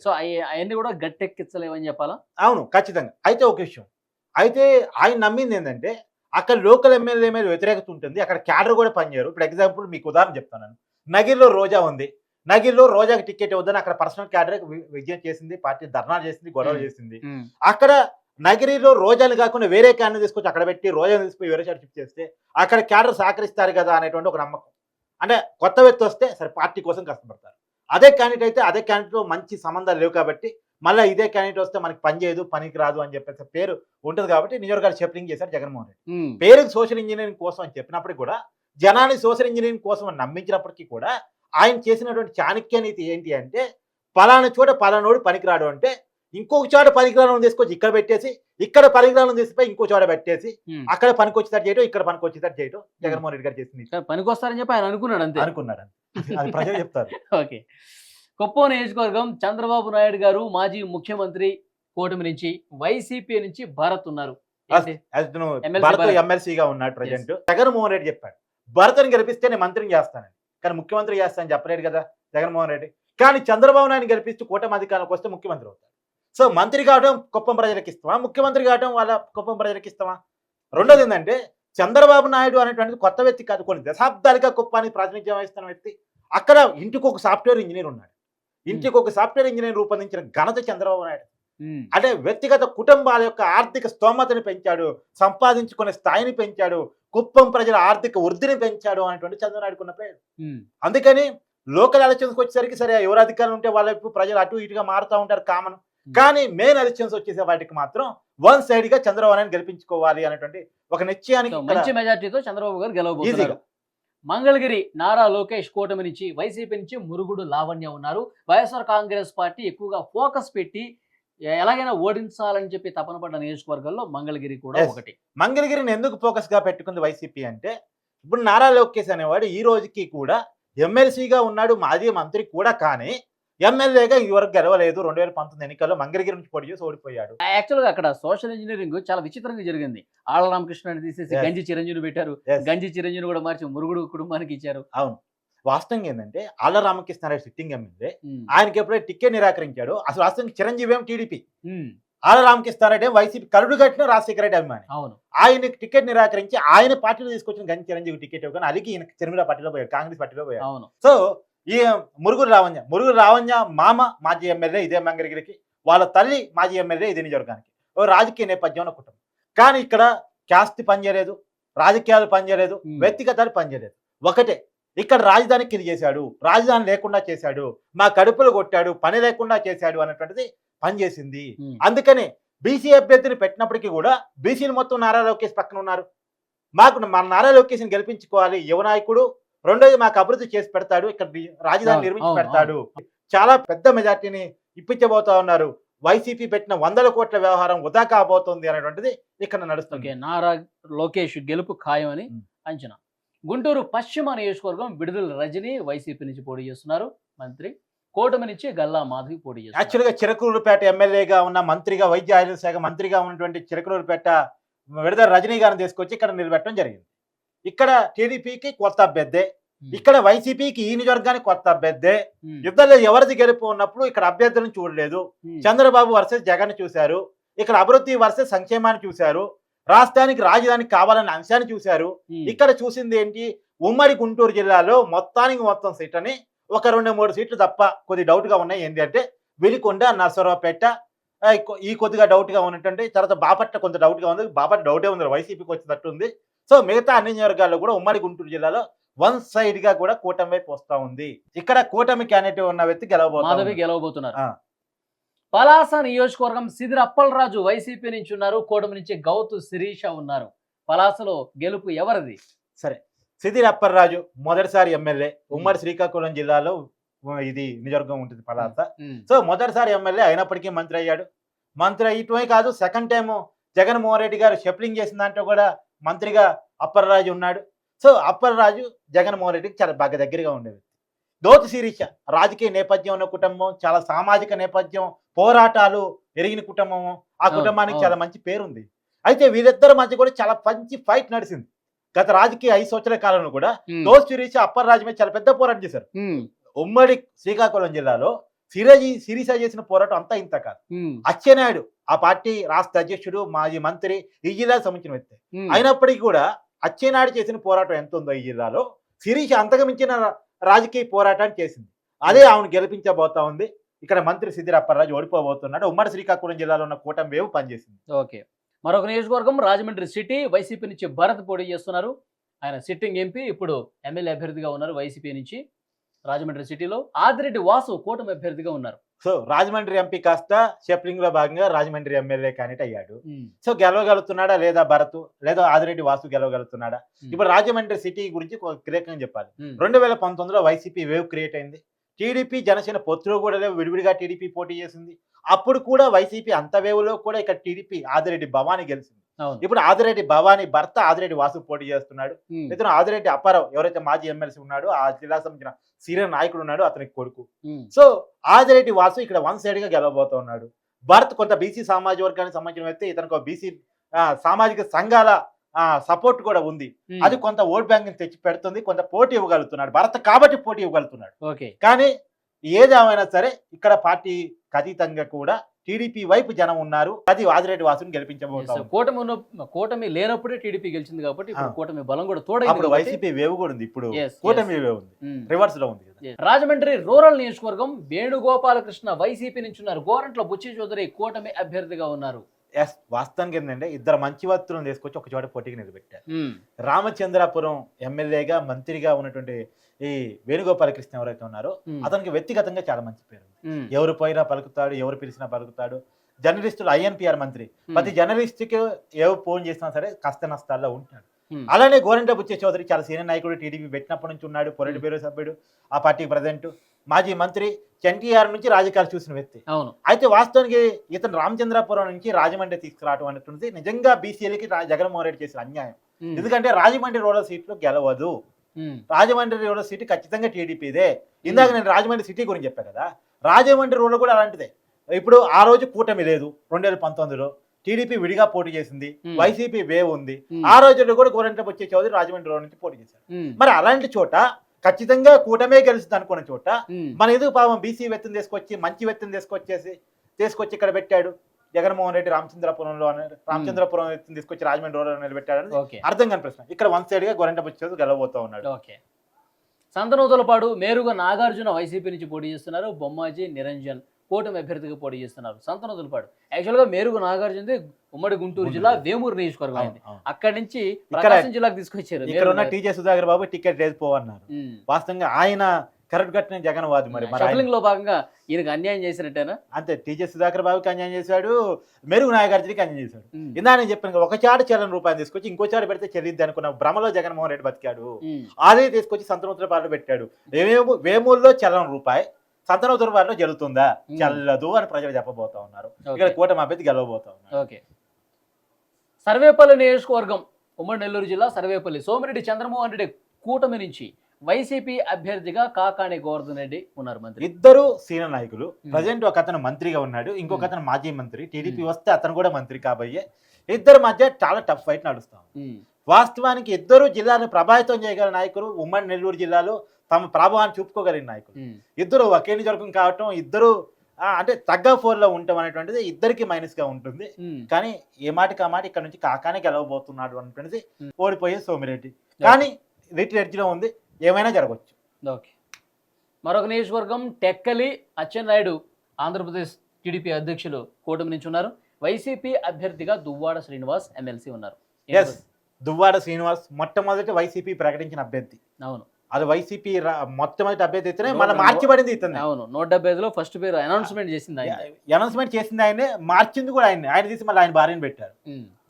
సో అవన్నీ కూడా గట్టెక్కించలేవని చెప్పాలా? అవును, ఖచ్చితంగా. అయితే ఒక విషయం, అయితే ఆయన నమ్మింది ఏంటంటే అక్కడ లోకల్ ఎమ్మెల్యే మీద వ్యతిరేకత ఉంటుంది, అక్కడ క్యాడర్ కూడా పనిచేయరు. ఇప్పుడు ఎగ్జాంపుల్ మీకు ఉదాహరణ చెప్తాను. నగిరిలో రోజా ఉంది. నగిరిలో రోజాకి టికెట్ ఇవ్వద్దని అక్కడ పర్సనల్ క్యాడర్ విజయం చేసింది, పార్టీ ధర్నా చేసింది, గొడవలు చేసింది. అక్కడ నగిరిలో రోజాలు కాకుండా వేరే క్యాడర్ తీసుకొచ్చి అక్కడ పెట్టి రోజాను తీసుకుని వేరే చోట షిఫ్ట్ చేస్తే అక్కడ క్యాడర్ సహకరిస్తారు కదా అనేటువంటి ఒక నమ్మకం. అంటే కొత్త వ్యక్తి వస్తే సరే పార్టీ కోసం కష్టపడతారు. అదే క్యాండిడేట్ అయితే అదే క్యాండిడేట్ మంచి సంబంధాలు లేవు కాబట్టి మళ్ళీ ఇదే క్యాండిడేట్ వస్తే మనకి పని చేయదు, పనికి రాదు అని చెప్పేసి పేరు ఉంటుంది. కాబట్టి నియోజకవర్గాలు షెఫరింగ్ చేశారు జగన్మోహన్ రెడ్డి. పేరుకి సోషల్ ఇంజనీరింగ్ కోసం అని చెప్పినప్పటికీ కూడా, జనాన్ని సోషల్ ఇంజనీరింగ్ కోసం అని నమ్మించినప్పటికీ కూడా ఆయన చేసినటువంటి చాణక్య నీతి ఏంటి అంటే, పలానా చోట పలానోడు పనికిరాడు అంటే ఇంకొక చోట పనికిరాలను తీసుకొచ్చి ఇక్కడ పెట్టేసి, ఇక్కడ పనికిరాలను తీసిపోయి ఇంకో చోట పెట్టేసి అక్కడ పనికి వచ్చేటట్టు చేయడం, ఇక్కడ పనికి వచ్చేటట్టు చేయడం జగన్మోహన్ రెడ్డి గారు చేసింది. పనికి వస్తారని చెప్పి ఆయన అనుకున్నాడు. అది ప్రజలు చెప్తారు. ఓకే. కుప్పం నియోజకవర్గం చంద్రబాబు నాయుడు గారు మాజీ ముఖ్యమంత్రి కూటమి నుంచి, వైసీపీ నుంచి భరత్ ఉన్నారు. ఎమ్మెల్సీగా ఉన్నాడు ప్రజెంట్. జగన్మోహన్ రెడ్డి చెప్పాడు భరత్ని గెలిపిస్తే నేను మంత్రిని చేస్తానని, కానీ ముఖ్యమంత్రి చేస్తానని చెప్పలేడు కదా జగన్మోహన్ రెడ్డి. కానీ చంద్రబాబు నాయుడు గెలిపిస్తూ కూటమి అధికారంలోకి వస్తే ముఖ్యమంత్రి అవుతాడు. సో మంత్రి కావడం కుప్పం ప్రజలకు ఇస్తామా, ముఖ్యమంత్రి కావడం వాళ్ళ కుప్పం ప్రజలకు ఇస్తామా? రెండోది ఏంటంటే, చంద్రబాబు నాయుడు అనేటువంటిది కొత్త వ్యక్తి కాదు, కొన్ని దశాబ్దాలుగా కుప్పానికి ప్రాతినిధ్యం వహిస్తున్న వ్యక్తి. అక్కడ ఇంటికి ఒక సాఫ్ట్వేర్ ఇంజనీర్ ఉన్నాడు. ఇంటికి ఒక సాఫ్ట్వేర్ ఇంజనీర్ రూపొందించిన ఘనత చంద్రబాబు నాయుడు. అంటే వ్యక్తిగత కుటుంబాల యొక్క ఆర్థిక స్తోమతని పెంచాడు, సంపాదించుకునే స్థాయిని పెంచాడు, కుప్పం ప్రజల ఆర్థిక వృద్ధిని పెంచాడు అనేటువంటి చంద్రనాయుడుకున్న పేరు. అందుకని లోకల్ ఎలక్షన్స్కి వచ్చేసరికి సరే ఎవరు అధికారులు ఉంటే వాళ్ళ ప్రజలు అటు ఇటుగా మారుతూ ఉంటారు, కామన్. కానీ మెయిన్ ఎలక్షన్స్ వచ్చేసే వాటికి మాత్రం 1 సైడ్ గా చంద్రబాబు నాయుడు గెలిపించుకోవాలి అనేటువంటి ఒక నిశ్చయానికి మంచి మెజార్టీతో చంద్రబాబు గారు గెలవబోతున్నారు. మంగళగిరి నారా లోకేష్ కూటమి నుంచి, వైసీపీ నుంచి మురుగుడు లావణ్య ఉన్నారు. వైఎస్ఆర్ కాంగ్రెస్ పార్టీ ఎక్కువగా ఫోకస్ పెట్టి ఎలాగైనా ఓడించాలని చెప్పి తపన పడ్డ నియోజకవర్గాల్లో మంగళగిరి కూడా ఒకటి. మంగళగిరిని ఎందుకు ఫోకస్ గా పెట్టుకుంది వైసీపీ అంటే, ఇప్పుడు నారా లోకేష్ అనేవాడు ఈ రోజుకి కూడా ఎమ్మెల్సీగా ఉన్నాడు, మాజీ మంత్రి కూడా, కానీ ఎమ్మెల్యేగా ఇవరకు గెలవలేదు. 2019 ఎన్నికల్లో మంగళగిరి నుంచి పోటీ చేసి ఓడిపోయాడు. యాక్చువల్గా అక్కడ సోషల్ ఇంజనీరింగ్ చాలా విచిత్రంగా జరిగింది. ఆళ్ల రామకృష్ణ తీసేసి గంజి చిరంజీవి పెట్టారు. గంజి చిరంజీవి కూడా మార్చి మురుగుడు కుటుంబానికి ఇచ్చారు. అవును, వాస్తవంగా ఏంటంటే ఆళ్ల రామకృష్ణారెడ్డి సిట్టింగ్ ఎమ్మెల్యే, ఆయనకి ఎప్పుడైతే టికెట్ నిరాకరించాడో, అసలు వాస్తవంగా చిరంజీవి ఏమో టీడీపీ, ఆల రామకృష్ణారెడ్డి వైసీపీ కరుడు కట్టిన రాజశేఖర రెడ్డి అభిమాని. అవును. ఆయనకి టికెట్ నిరాకరించి ఆయన పార్టీలో తీసుకొచ్చిన గంజి చిరంజీవి టికెట్ ఇవ్వగానే అలిగి ఈయన చర్మిల పార్టీలో పోయాడు, కాంగ్రెస్ పార్టీలో పోయాడు. అవును. సో ఈ మురుగురు రావణ్య మామ మాజీ ఎమ్మెల్యే ఇదే మంగళగిరికి, వాళ్ళ తల్లి మాజీ ఎమ్మెల్యే ఇదే నియోజకవర్గానికి. ఓ రాజకీయ నేపథ్యంలో కుటుంబం. కానీ ఇక్కడ క్యాస్ట్ పనిచేయలేదు, రాజకీయాలు పనిచేయలేదు, వ్యక్తిగతాలు పనిచేయలేదు. ఒకటే, ఇక్కడ రాజధానికి ఇది చేశాడు, రాజధాని లేకుండా చేశాడు, మా కడుపులు కొట్టాడు, పని లేకుండా చేశాడు అనేటువంటిది పనిచేసింది. అందుకని బీసీ అభ్యర్థిని పెట్టినప్పటికీ కూడా బీసీలు మొత్తం నారా లోకేష్ పక్కన ఉన్నారు. మన నారా లోకేష్ని గెలిపించుకోవాలి, యువ నాయకుడు, రెండోది మాకు అభివృద్ధి చేసి పెడతాడు, ఇక్కడ రాజధాని నిర్మించి పెడతాడు, చాలా పెద్ద మెజార్టీని ఇప్పించబోతా ఉన్నారు, వైసీపీ పెట్టిన 100 కోట్ల వ్యవహారం వృధా కాబోతోంది అనేటువంటిది ఇక్కడ నడుస్తుంది. నారా లోకేష్ గెలుపు ఖాయమని అంచనా. గుంటూరు పశ్చిమ నియోజకవర్గం విడుదల రజని వైసీపీ నుంచి పోటీ చేస్తున్నారు. మంత్రి కూటమి నుంచి గల్లా మాధవి పోటీ చేస్తున్నారు. యాక్చువల్గా చిరకూరుపేట ఎమ్మెల్యేగా ఉన్న మంత్రిగా, వైద్య ఆరోగ్య శాఖ మంత్రిగా ఉన్నటువంటి చిరకూరుపేట విడుదల రజనీ గారిని తీసుకొచ్చి ఇక్కడ నిలబెట్టడం జరిగింది. ఇక్కడ టీడీపీకి కొత్త అభ్యర్థే, ఇక్కడ వైసీపీకి ఈ నియోజకవర్గానికి కొత్త అభ్యర్థే. యుద్ధంలో ఎవరిది గెలుపు ఉన్నప్పుడు ఇక్కడ అభ్యర్థులను చూడలేదు. చంద్రబాబు వర్సెస్ జగన్ చూశారు, ఇక్కడ అభివృద్ధి వర్సెస్ సంక్షేమాన్ని చూశారు, రాష్ట్రానికి రాజధానికి కావాలనే అంశాన్ని చూశారు. ఇక్కడ చూసింది ఏంటి, ఉమ్మడి గుంటూరు జిల్లాలో మొత్తం సీట్ అని ఒక 2-3 సీట్లు తప్ప కొద్ది డౌట్ గా ఉన్నాయి. ఏంటి అంటే వెలికొండ, నర్సరావుపేట ఈ కొద్దిగా డౌట్ గా ఉన్నటువంటి, తర్వాత బాపట్ల కొంత డౌట్ గా ఉంది, బాపట్ల డౌటే ఉంది, వైసీపీకి వచ్చేటట్టు ఉంది. సో మిగతా అన్ని నియోజకవర్గాల్లో కూడా ఉమ్మడి గుంటూరు జిల్లాలో వన్ సైడ్ గా కూడా కూటమి వైపు వస్తా ఉంది. ఇక్కడ కూటమి క్యాండిడేట్ ఉన్న వ్యక్తి గెలవబోతున్నారు. పలాస నియోజకవర్గం సిదిరి అప్పలరాజు వైసీపీ నుంచి ఉన్నారు, కూటమి నుంచి గౌతు శిరీష ఉన్నారు. పలాసలో గెలుపు ఎవరిది? సరే, సిదిరి అప్పలరాజు మొదటిసారి ఎమ్మెల్యే, ఉమ్మడి శ్రీకాకుళం జిల్లాలో ఇది నియోజకవర్గం ఉంటుంది పలాస. సో మొదటిసారి ఎమ్మెల్యే అయినప్పటికీ మంత్రి అయ్యాడు. మంత్రి అయ్యటమే కాదు, సెకండ్ టైం జగన్మోహన్ రెడ్డి గారు షెఫ్లింగ్ చేసిన దాంట్లో కూడా మంత్రిగా అప్పలరాజు ఉన్నాడు. సో అప్పలరాజు జగన్మోహన్ రెడ్డికి చాలా బాగా దగ్గరగా ఉండేది. గౌతు శిరీష రాజకీయ నేపథ్యం ఉన్న కుటుంబం, చాలా సామాజిక నేపథ్యం, పోరాటాలు ఎరిగిన కుటుంబము, ఆ కుటుంబానికి చాలా మంచి పేరుంది. అయితే వీరిద్దరి మధ్య కూడా చాలా మంచి ఫైట్ నడిచింది. గత రాజకీయ 5 సంవత్సరాల కాలంలో కూడా గౌతు శిరీష అప్పలరాజు మీద చాలా పెద్ద పోరాటం చేశారు. ఉమ్మడి శ్రీకాకుళం జిల్లాలో శిరీష చేసిన పోరాటం అంతా ఇంత కాదు. అచ్చెన్నాయుడు ఆ పార్టీ రాష్ట్ర అధ్యక్షుడు, మాజీ మంత్రి, ఈ జిల్లాకు సంబంధించిన వ్యక్తి. అయినప్పటికీ కూడా అచ్చెన్నాయుడు చేసిన పోరాటం ఎంత ఉందో ఈ జిల్లాలో శిరీష అంతకు మించిన రాజకీయ పోరాటాన్ని చేసింది. అదే ఆమెను గెలిపించబోతా ఉంది. ఇక్కడ మంత్రి సిదిరి అప్పలరాజు ఓడిపోబోతున్నాడు. ఉమ్మడి శ్రీకాకుళం జిల్లాలో ఉన్న కూటమి వేవ్ పనిచేసింది. ఓకే, మరొక నియోజకవర్గం రాజమండ్రి సిటీ, వైసీపీ నుంచి భరత్ పోటీ చేస్తున్నారు. ఆయన సిట్టింగ్ ఎంపీ, ఇప్పుడు ఎమ్మెల్యే అభ్యర్థిగా ఉన్నారు వైసీపీ నుంచి. రాజమండ్రి సిటీలో ఆదిరెడ్డి వాసు కూటమి అభ్యర్థిగా ఉన్నారు. సో రాజమండ్రి ఎంపీ కాస్త షెఫ్లింగ్ లో భాగంగా రాజమండ్రి ఎమ్మెల్యే క్యాండిడేట్ అయ్యాడు. సో గెలవగలుగుతున్నాడా లేదా భరత్, లేదా ఆదిరెడ్డి వాసు గెలవగలుగుతున్నాడా? ఇప్పుడు రాజమండ్రి సిటీ గురించి క్లియర్గా చెప్పాలి. 2019లో వైసీపీ వేవ్ క్రియేట్ అయింది. టీడీపీ జనసేన పొత్తులో కూడా విడివిడిగా టీడీపీ పోటీ చేసింది. అప్పుడు కూడా వైసీపీ అంత వేవ్లో కూడా ఇక్కడ టీడీపీ ఆదిరెడ్డి భవానీ గెలిచింది. ఇప్పుడు ఆదిరెడ్డి భవానీ భర్త ఆదిరెడ్డి వాసు పోటీ చేస్తున్నాడు. ఇతను ఆదిరెడ్డి అప్పారావు, ఎవరైతే మాజీ ఎమ్మెల్సీ ఉన్నాడో, ఆ జిల్లాకు సంబంధించిన సీనియర్ నాయకుడు ఉన్నాడు, అతనికి కొడుకు. సో ఆదిరెడ్డి వాసు ఇక్కడ వన్ సైడ్ గా గెలవబోతా ఉన్నాడు. భరత్ కొంత బీసీ సామాజిక వర్గానికి సంబంధించిన వ్యక్తి, ఇతనికి బీసీ సామాజిక సంఘాల సపోర్ట్ కూడా ఉంది. అది కొంత ఓట్ బ్యాంక్ తెచ్చి పెడుతుంది, కొంత పోటీ ఇవ్వగలుగుతున్నాడు భరత్, కాబట్టి పోటీ ఇవ్వగలుగుతున్నాడు. కానీ ఏదేమైనా సరే ఇక్కడ పార్టీ అతీతంగా కూడా టీడీపీ వైపు జనం ఉన్నారు. అది ఆదిరెడ్డి వాసుని గెలిపించబోతారు. కూటమి లేనప్పుడే టీడీపీ గెలిచింది కాబట్టి కూటమి బలం కూడా తోడైంది. వైసీపీ వేవ్ కూడా ఉంది, ఇప్పుడు కూటమి వేవ్ ఉంది, రివర్స్ లో ఉంది. రాజమండ్రి రూరల్ నియోజకవర్గం వేణుగోపాలకృష్ణ వైసీపీ నుంచి ఉన్నారు. గోరంట్ల బుచ్చి చౌదరి కూటమి అభ్యర్థిగా ఉన్నారు. వాస్తవానికి ఏంటంటే ఇద్దరు మంచి వ్యక్తులను తీసుకొచ్చి ఒక చోట పోటీకి నిలబెట్టారు. రామచంద్రాపురం ఎమ్మెల్యేగా మంత్రిగా ఉన్నటువంటి ఈ వేణుగోపాలకృష్ణ ఎవరైతే ఉన్నారో అతనికి వ్యక్తిగతంగా చాలా మంచి పేరు. ఎవరు పోయినా పలుకుతాడు, ఎవరు పిలిచినా పలుకుతాడు. జర్నలిస్టులు ఐఎన్పిఆర్ మంత్రి, ప్రతి జర్నలిస్ట్కి ఎవరు ఫోన్ చేసినా సరే కష్ట నష్టాల్లో ఉంటాడు. అలానే గోరంట్ల బుచ్చి చౌదరి చాలా సీనియర్ నాయకుడు, టీడీపీ పెట్టినప్పటి నుంచి ఉన్నాడు, పొరటి బ్యూరో సభ్యుడు, ఆ పార్టీకి ప్రెసిడెంట్, మాజీ మంత్రి, ఎన్టీఆర్ నుంచి రాజకీయాలు చూసిన వ్యక్తి. అయితే వాస్తవానికి ఇతను రామచంద్రాపురం నుంచి రాజమండ్రి తీసుకురావడం అనేటువంటిది నిజంగా బీసీలకి జగన్మోహన్ రెడ్డి చేసిన అన్యాయం. ఎందుకంటే రాజమండ్రి రూరల్ సీట్లో గెలవదు. రాజమండ్రి రూరల్ సీటు ఖచ్చితంగా టీడీపీదే. ఇందాక నేను రాజమండ్రి సిటీ గురించి చెప్పాను కదా, రాజమండ్రి రూరల్ కూడా అలాంటిదే. ఇప్పుడు ఆ రోజు కూటమి లేదు, 2019లో టీడీపీ విడిగా పోటీ చేసింది, వైసీపీ వేవ్ ఉంది. ఆ రోజుల్లో కూడా గోరంట్ల బుచ్చి చౌదరి రాజమండ్రి రూరల్ నుంచి పోటీ చేశారు. మరి అలాంటి చోట ఖచ్చితంగా కూటమే గెలుస్తుంది అనుకున్న చోట మన ఎదుగు పాపం బీసీ వ్యక్తిని తీసుకొచ్చి, మంచి వ్యక్తిని తీసుకొచ్చి ఇక్కడ పెట్టాడు. జగన్మోహన్ రెడ్డి రామచంద్రపురం తీసుకొచ్చి రాజమండ్రి రోడ్లో నిలబెట్టాడని ఓకే అర్థం కాని ప్రశ్న. ఇక్కడ వన్ సైడ్ గా గొర్రెంట బుచ్చి గెలవబోతా ఉన్నాడు. ఓకే. సంతనూతలపాడు మేరుగా నాగార్జున వైసీపీ నుంచి పోటీ చేస్తున్నారు, బొమ్మాజీ నిరంజన్ కూటమి అభ్యర్థిగా పోటీ చేస్తున్నారు. సంతనూతలపాడు యాక్చువల్గా మేరుగు నాగార్జున ఉమ్మడి గుంటూరు జిల్లా వేమూరు నియోజకవర్గం అయింది, అక్కడి నుంచి ప్రకాశం జిల్లాకు తీసుకొచ్చారు. ఇక్కడ ఉన్న టీజే సుధాకర్ బాబు టికెట్ లేకపోవన్నారు. వాస్తవంగా ఆయన కరెక్ట్ కట్టిన జగన్ వాది. మరి షఫలింగ్ లో భాగంగా ఈయనకు అన్యాయం చేసినట్టేనా? అంతే, టీజే సుధాకర్ బాబుకి అన్యాయం చేశాడు, మెరుగు నాగార్జునకి అన్యాయం చేశాడు. ఇందా నేను చెప్పాను, ఒక చాట చెల్లని రూపాయలు తీసుకొచ్చి ఇంకో చాట పెడితే చెల్లిద్ది అనుకున్న భ్రమలో జగన్మోహన్ రెడ్డి బతికాడు. అదే తీసుకొచ్చి సంతనూతలపాడులో పెట్టాడు. వేమూరులో చెల్లని రూపాయి, సంతనూతలపాడులో జరుగుతుందా? చెల్లదు అని ప్రజలు చెప్పబోతా ఉన్నారు. ఇక్కడ కూటమి అభ్యర్థి గెలవబోతా ఉన్నారు. ఓకే. సర్వేపల్లి నియోజకవర్గం ఉమ్మడి నెల్లూరు జిల్లా సర్వేపల్లి సోమిరెడ్డి చంద్రమోహన్ రెడ్డి కూటమి నుంచి వైసీపీ అభ్యర్థిగా కాకాని గోవర్ధన్ రెడ్డి ఉన్నారు మంత్రి. ఇద్దరు సీనియర్ నాయకులు. ప్రజెంట్ ఒక అతను మంత్రిగా ఉన్నాడు, ఇంకొక అతను మాజీ మంత్రి. టీడీపీ వస్తే అతను కూడా మంత్రి కాబోయే. ఇద్దరి మధ్య చాలా టఫ్ ఫైట్ నడుస్తాం. వాస్తవానికి ఇద్దరు జిల్లాను ప్రభావితం చేయగల నాయకులు, ఉమ్మడి నెల్లూరు జిల్లాలో తమ ప్రభావాన్ని చూపుకోగలిగిన నాయకులు. ఇద్దరు ఒకే నియోజకవర్గం కావటం, ఇద్దరు అంటే తగ్గ ఫోర్లో ఉండటం అనేటువంటిది ఇద్దరికి మైనస్ గా ఉంటుంది. కానీ ఏ మాటకి ఆ మాట ఇక్కడ నుంచి కాకానే గెలవబోతున్నాడు అనేటువంటిది ఓడిపోయే సోమిరెడ్డి. కానీ రిట్ ఎడ్జ్లో ఉంది, ఏమైనా జరగవచ్చు. ఓకే. మరొక నియోజకవర్గం టెక్కలి అచ్చెన్నాయుడు ఆంధ్రప్రదేశ్ టీడీపీ అధ్యక్షులు కూటమి నుంచి ఉన్నారు. వైసీపీ అభ్యర్థిగా దువ్వాడ శ్రీనివాస్ ఎమ్మెల్సీ ఉన్నారు. దువ్వాడ శ్రీనివాస్ మొట్టమొదటి వైసీపీ ప్రకటించిన అభ్యర్థి. అవును, అది వైసీపీ మొట్టమొదటి అభ్యర్థి అయితేనే మళ్ళీ మార్చిబడింది ఇతను. అవును, 175లో ఫస్ట్ పేరు అనౌన్స్మెంట్ చేసింది ఆయనే, మార్చింది కూడా ఆయన తీసి మళ్ళీ ఆయన భార్యను పెట్టారు.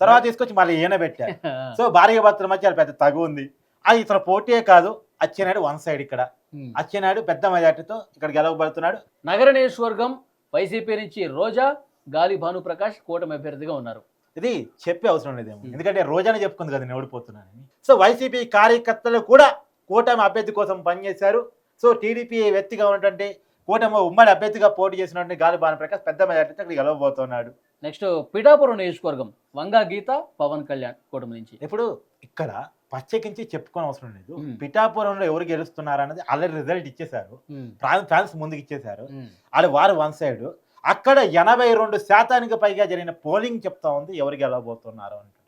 తర్వాత తీసుకొచ్చి మళ్ళీ ఈయన పెట్టారు. సో భార్య భర్తల మధ్య పెద్ద తగు ఉంది. అది ఇతను పోటీయే కాదు, అచ్చెన్నాయుడు వన్ సైడ్. ఇక్కడ అచ్చెన్నాయుడు పెద్ద మెజార్టీతో ఇక్కడ గెలవబడుతున్నాడు. నగర నియోజకవర్గం వైసీపీ నుంచి రోజా, గాలి భానుప్రకాష్ కూటమి అభ్యర్థిగా ఉన్నారు. ఇది చెప్పే అవసరం లేదేమో, ఎందుకంటే రోజానే చెప్పుకుంది కదా నేను ఓడిపోతున్నానని. సో వైసీపీ కార్యకర్తలు కూడా కూటమి అభ్యర్థి కోసం పనిచేశారు. సో టీడీపీ వ్యక్తిగా ఉన్నటువంటి కూటమి ఉమ్మడి అభ్యర్థిగా పోటీ చేసినటువంటి గాలి భానుప్రకాష్ పెద్ద మెజార్టీతో ఇక్కడ గెలవబోతున్నాడు. నెక్స్ట్ పిఠాపురం నియోజకవర్గం వంగా గీత, పవన్ కళ్యాణ్ కూటమి నుంచి. ఇప్పుడు ఇక్కడ ప్రత్యేకించి చెప్పుకోని అవసరం లేదు. పిఠాపురంలో ఎవరు గెలుస్తున్నారు అన్నది ఆల్రెడీ రిజల్ట్ ఇచ్చేశారు, ఫ్రాన్స్ ముందుకు ఇచ్చేశారు. అది వారు వన్ సైడ్. అక్కడ 82% పైగా జరిగిన పోలింగ్ చెప్తా ఉంది ఎవరు గెలవబోతున్నారు అంటే.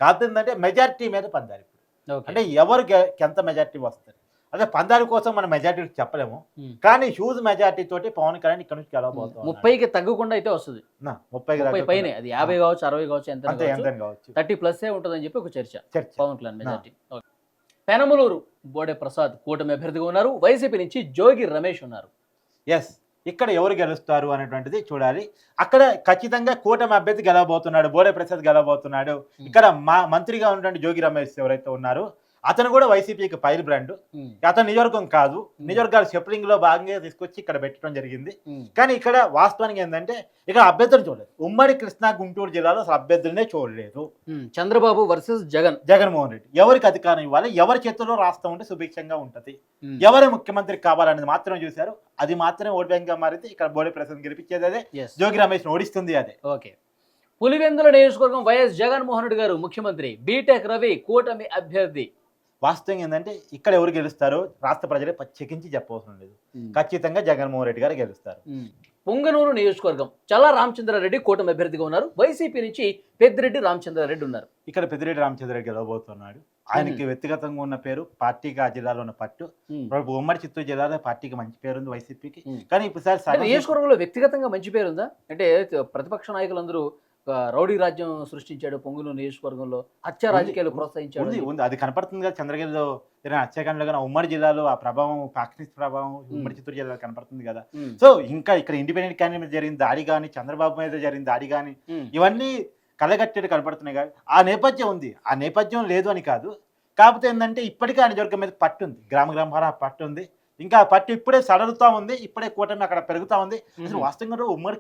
కాకపోతే ఏంటంటే మెజార్టీ మీద పందారు ఇప్పుడు. అంటే ఎవరికి ఎంత మెజార్టీ వస్తారు అదే పందాల కోసం మనం మెజార్టీ చెప్పలేము. కానీ హ్యూజ్ మెజార్టీ తోటి పవన్ కళ్యాణ్ ఇక్కడ నుంచి గెలవబోతున్నారు. 30కి తగ్గకుండా అయితే వస్తుంది. 30 పైన, అది 50 కావచ్చు, 60 కావచ్చు, ఎంత కావచ్చు, 30+ ఉంటుందని చెప్పి ఒక చర్చ. పవన్ కళ్యాణ్ మెజార్టీ. పెనమలూరు బోడే ప్రసాద్ కూటమి అభ్యర్థిగా ఉన్నారు. వైసీపీ నుంచి జోగి రమేష్ ఉన్నారు. ఇక్కడ ఎవరు గెలుస్తారు అనేటువంటిది చూడాలి. అక్కడ ఖచ్చితంగా కూటమి అభ్యర్థి గెలవబోతున్నాడు, బోడే ప్రసాద్ గెలవబోతున్నాడు. ఇక్కడ మంత్రిగా ఉన్నటువంటి జోగి రమేష్ ఎవరైతే ఉన్నారో అతను కూడా వైసీపీకి పైర్ బ్రాండ్. అతను నియోజకవర్గం కాదు, నియోజకవర్గాలు షెఫలింగ్ లో భాగంగా తీసుకొచ్చి ఇక్కడ పెట్టడం జరిగింది. కానీ ఇక్కడ వాస్తవానికి ఏంటంటే ఇక్కడ అభ్యర్థులు చూడలేదు. ఉమ్మడి కృష్ణా గుంటూరు జిల్లాలో అసలు అభ్యర్థులనే చూడలేదు. చంద్రబాబు వర్సెస్ జగన్మోహన్ రెడ్డి. ఎవరికి అధికారం ఇవ్వాలి, ఎవరి చేతుల్లో రాష్ట్రం ఉంటే సుభిక్షంగా ఉంటది, ఎవరి ముఖ్యమంత్రి కావాలనేది మాత్రమే చూశారు. అది మాత్రమే ఓటు బ్యాంక్ గా మారితే ఇక్కడ బోడే ప్రసాద్ గెలిపించేది అదే, జోగి రమేష్ ఓడిస్తుంది అదే. ఓకే. పులివెందుల నియోజకవర్గం వైఎస్ జగన్మోహన్ రెడ్డి గారు ముఖ్యమంత్రి, బీటెక్ రవి కూటమి అభ్యర్థి. వాస్తవం ఏంటంటే ఇక్కడ ఎవరు గెలుస్తారో రాష్ట్ర ప్రజలే ప్రత్యేకించి చెప్పవసరం లేదు. ఖచ్చితంగా జగన్మోహన్ రెడ్డి గారు గెలుస్తారు. పొంగనూరు నియోజకవర్గం చల్లా రామచంద్రారెడ్డి కూటమి అభ్యర్థిగా ఉన్నారు. వైసీపీ నుంచి పెద్దిరెడ్డి రామచంద్రారెడ్డి ఉన్నారు. ఇక్కడ పెద్దిరెడ్డి రామచంద్రారెడ్డి గెలవబోతున్నాడు. ఆయనకి వ్యక్తిగతంగా ఉన్న పేరు, పార్టీకి ఆ జిల్లాలో ఉన్న పట్టు. ఉమ్మడి చిత్తూరు జిల్లాలో పార్టీకి మంచి పేరు ఉంది వైసీపీకి. కానీ ఇప్పుడు నియోజకవర్గంలో వ్యక్తిగతంగా మంచి పేరు ఉందా అంటే ప్రతిపక్ష నాయకులందరూ రౌడీ రాజ్యం సృష్టించాడు పొంగునూరు నియోజకవర్గంలో, హత్య రాజకీయాలు ప్రోత్సహించాడు. అది కనపడుతుంది కదా చంద్రగిరిలో హత్యాకాండలో కానీ. ఉమ్మడి జిల్లాలో ఆ ప్రభావం, పాకిస్తాన్ ప్రభావం ఉమ్మడి చిత్తూరు జిల్లాలో కనపడుతుంది కదా. సో ఇంకా ఇక్కడ ఇండిపెండెంట్ క్యాండిడేట్ మీద జరిగిన దాడి కానీ, చంద్రబాబు మీద జరిగిన దాడి కానీ, ఇవన్నీ కలగట్టేది కనపడుతున్నాయి కదా. ఆ నేపథ్యం ఉంది, ఆ నేపథ్యం లేదు అని కాదు. కాకపోతే ఏంటంటే ఇప్పటికీ ఆ నియోజకవర్గం మీద పట్టు ఉంది, గ్రామ పట్టు ఉంది. ఇంకా పట్టు ఇప్పుడే సడలుతా ఉంది, ఇప్పుడే కూటమి అక్కడ పెరుగుతా ఉంది. అసలు వాస్తవంగా ఉమ్మడి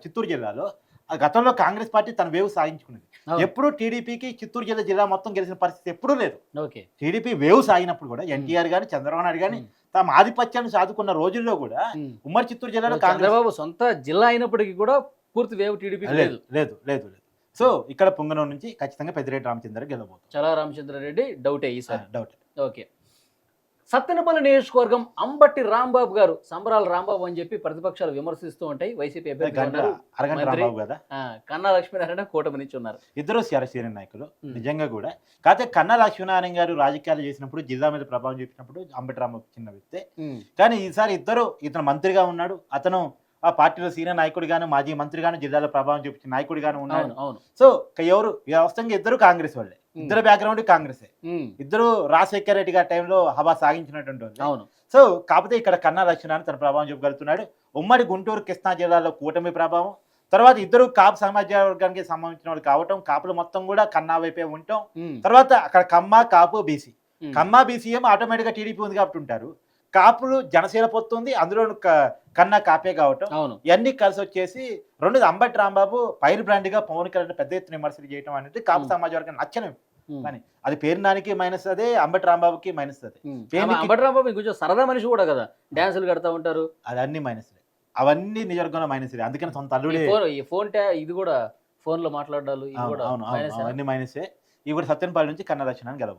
చిత్తూరు జిల్లాలో గతంలో కాంగ్రెస్ పార్టీ తన వేవ్ సాగించుకున్నది. ఎప్పుడు టీడీపీకి చిత్తూరు జిల్లా మొత్తం గెలిచిన పరిస్థితి ఎప్పుడూ లేదు. టీడీపీ వేవ్ సాగినప్పుడు కూడా ఎన్టీఆర్ గాని, చంద్రబాబు నాయుడు గాని తమ ఆధిపత్యాన్ని సాదుకున్న రోజుల్లో కూడా ఉమ్మడి చిత్తూరు జిల్లాలో చంద్రబాబు సొంత జిల్లా అయినప్పటికీ కూడా పూర్తి వేవ్ టీడీపీ లేదు. సో ఇక్కడ పొంగనూరు నుంచి ఖచ్చితంగా పెద్దిరెడ్డి రామచంద్ర గెలవబోతుంది. చల్లా రామచంద్రారెడ్డి డౌటే ఈసారి. డౌట్. ఓకే. సత్తెనపల్లి నియోజకవర్గం అంబట్టి రాంబాబు గారు సంబరాల రాంబాబు అని చెప్పి ప్రతిపక్షాలు విమర్శిస్తూ ఉంటాయి. వైసీపీ అభ్యర్థి ఉన్నారు. అరగంట మంత్రి రాంబాబు కదా, కన్నా లక్ష్మీనారాయణ కూటమి నుంచి ఉన్నారు. ఇద్దరు సీనియర్ నాయకులు నిజంగా కూడా. కాకపోతే కన్నా లక్ష్మీనారాయణ గారు రాజకీయాలు చేసినప్పుడు జిల్లా మీద ప్రభావం చూపించినప్పుడు అంబటి రాంబాబు చిన్న వ్యక్తే. కానీ ఈసారి ఇతను మంత్రిగా ఉన్నాడు, అతను ఆ పార్టీలో సీనియర్ నాయకుడు గాను మాజీ మంత్రి గాను జిల్లాలో ప్రభావం చూపించిన నాయకుడు గాను ఉన్నాడు. సో ఎవరు వ్యవస్థంగా ఇద్దరు కాంగ్రెస్ వాళ్ళే, ఇద్దరు బ్యాక్గ్రౌండ్ కాంగ్రెస్, ఇద్దరు రాజశేఖర రెడ్డి గారి టైంలో హవా సాగించినటువంటి వాళ్ళు. సో కాకపోతే ఇక్కడ కన్నా లక్ష్మీనారాయణ తన ప్రభావం చూపగలుగుతున్నాడు. ఉమ్మడి గుంటూరు కృష్ణా జిల్లాలో కూటమి ప్రభావం, తర్వాత ఇద్దరు కాపు సమాజ వర్గానికి సంబంధించిన వాళ్ళు కావటం, కాపులు మొత్తం కూడా కన్నా వైపే ఉండటం, తర్వాత అక్కడ కమ్మ కాపు బీసీ, కమ్మ బీసీ ఏమో ఆటోమేటిక్ గా టీడీపీ ఉంది కాబట్టి ఉంటారు, కాపులు జనసేన పొత్తుంది, అందులో కన్నా కాపే కావటం, ఇవన్నీ కలిసి వచ్చేసి రెండోది అంబటి రాంబాబు పైర్ బ్రాండ్ గా పవన్ కళ్యాణ్ పెద్ద ఎత్తున విమర్శలు చేయడం అనేది కాపు సమాజ వర్గం నచ్చలేదు. కానీ అది పేరునానికి మైనస్ అదే, అంబటి రాంబాబుకి మైనస్ అదే. అంబటి రాంబాబు కొంచెం సరదా మనిషి కూడా కదా, డాన్సులు కడతా ఉంటారు, అది అన్ని మైనస్లే, అవన్నీ నిజవర్గంలో మైనస్లే. అందుకని సొంత అల్లుడే ఇది కూడా ఫోన్ లో మాట్లాడాలి, అవన్నీ మైనసే. ఇవి కూడా సత్యనపల్లి నుంచి కన్నా లక్ష్మణ్ గెలవ.